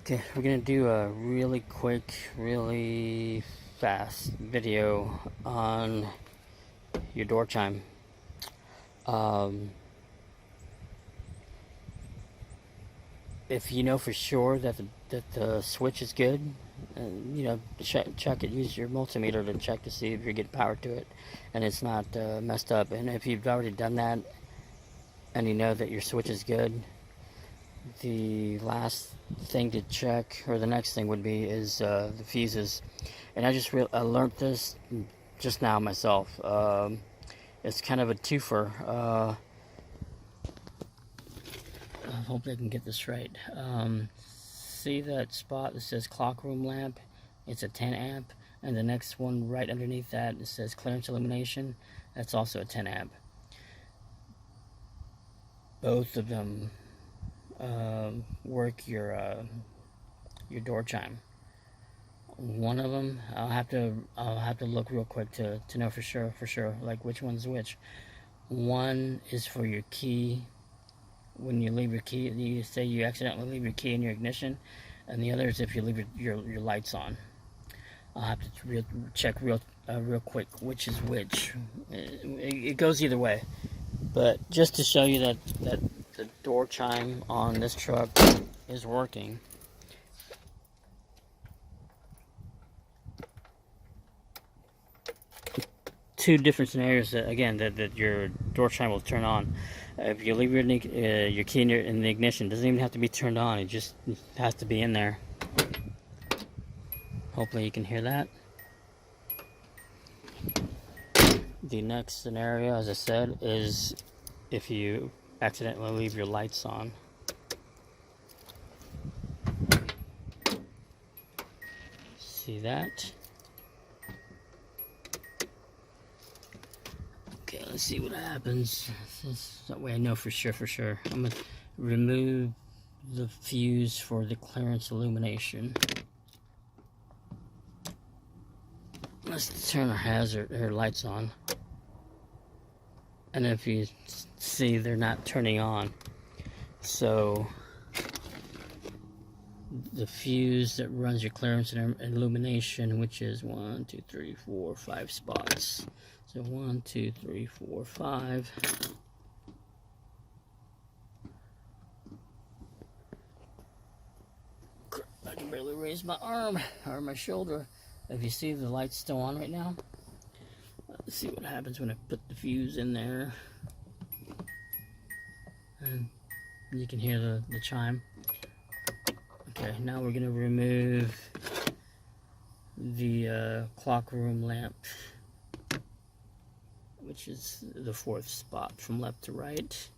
Okay, we're gonna do a really quick, really fast video on your door chime. Um, if you know for sure that the switch is good, check it. Use your multimeter to check to see if you're getting power to it, and it's not messed up. And if you've already done that, and you know that your switch is good, the last thing to check, or the next thing would be, is the fuses. And I learned this just now myself. It's kind of a twofer. I hope I can get this right. See that spot that says clock room lamp? It's a 10 amp. And the next one right underneath that, it says clearance illumination. That's also a 10 amp. Both of them work your door chime. One of them, I'll have to look real quick to know for sure, like which one's which. One is for your key. When you leave your key, you say you accidentally leave your key in your ignition, and the other is if you leave your lights on. I'll have to check real quick which is which. It goes either way, but just to show you that the door chime on this truck is working. Two different scenarios that your door chime will turn on. If you leave your key in the ignition, it doesn't even have to be turned on. It just has to be in there. Hopefully you can hear that. The next scenario, as I said, is if you accidentally leave your lights on. See that? Okay, let's see what happens. That way I know for sure. I'm going to remove the fuse for the clearance illumination. Let's turn our lights on. And if you see, they're not turning on. So the fuse that runs your clearance and illumination, which is 1, 2, 3, 4, 5 spots. So 1, 2, 3, 4, 5. I can barely raise my arm or my shoulder. If you see the light's still on right now, let's see what happens when I put the fuse in there. And you can hear the chime. Okay, now we're going to remove the clock room lamp, which is the 4th spot from left to right.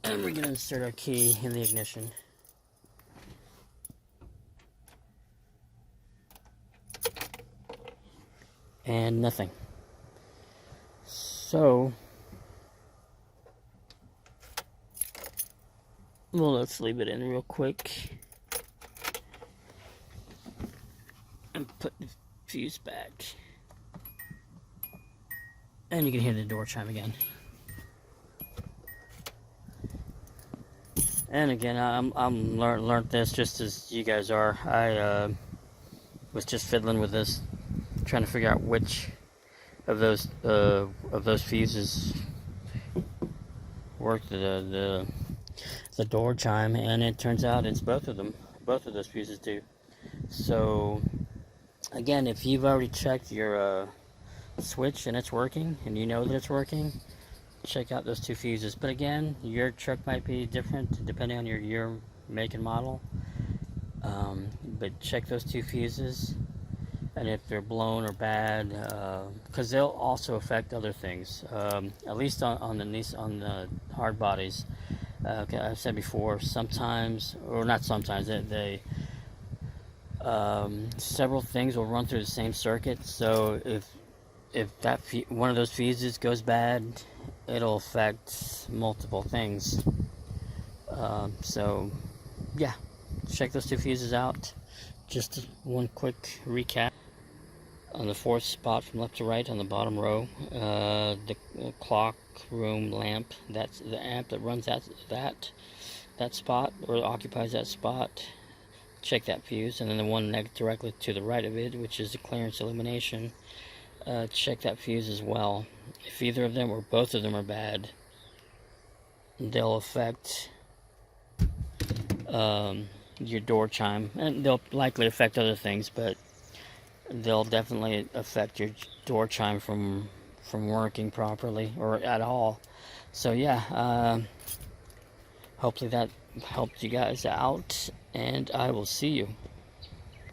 And we're going to insert our key in the ignition. And nothing. So, well, let's leave it in real quick and put the fuse back. And you can hear the door chime again. And again, I'm learned this just as you guys are. I was just fiddling with this, trying to figure out which of those fuses work the door chime, and it turns out it's both of them. Both of those fuses do. So again, if you've already checked your switch and it's working, and you know that it's working, check out those 2 fuses. But again, your truck might be different depending on your year, make, and model. But check those 2 fuses. And if they're blown or bad, because they'll also affect other things. At least on the Nissan, on the hard bodies. Okay, I've said before, sometimes, or not sometimes, they several things will run through the same circuit. So if that one of those fuses goes bad, it'll affect multiple things. So yeah, check those 2 fuses out. Just one quick recap. On the 4th spot from left to right on the bottom row, the clock room lamp, that's the amp that runs that. that spot, or occupies that spot, check that fuse. And then the one directly to the right of it, which is the clearance illumination, check that fuse as well. If either of them or both of them are bad, they'll affect your door chime, and they'll likely affect other things, but they'll definitely affect your door chime from working properly or at all. So yeah, hopefully that helped you guys out, and I will see you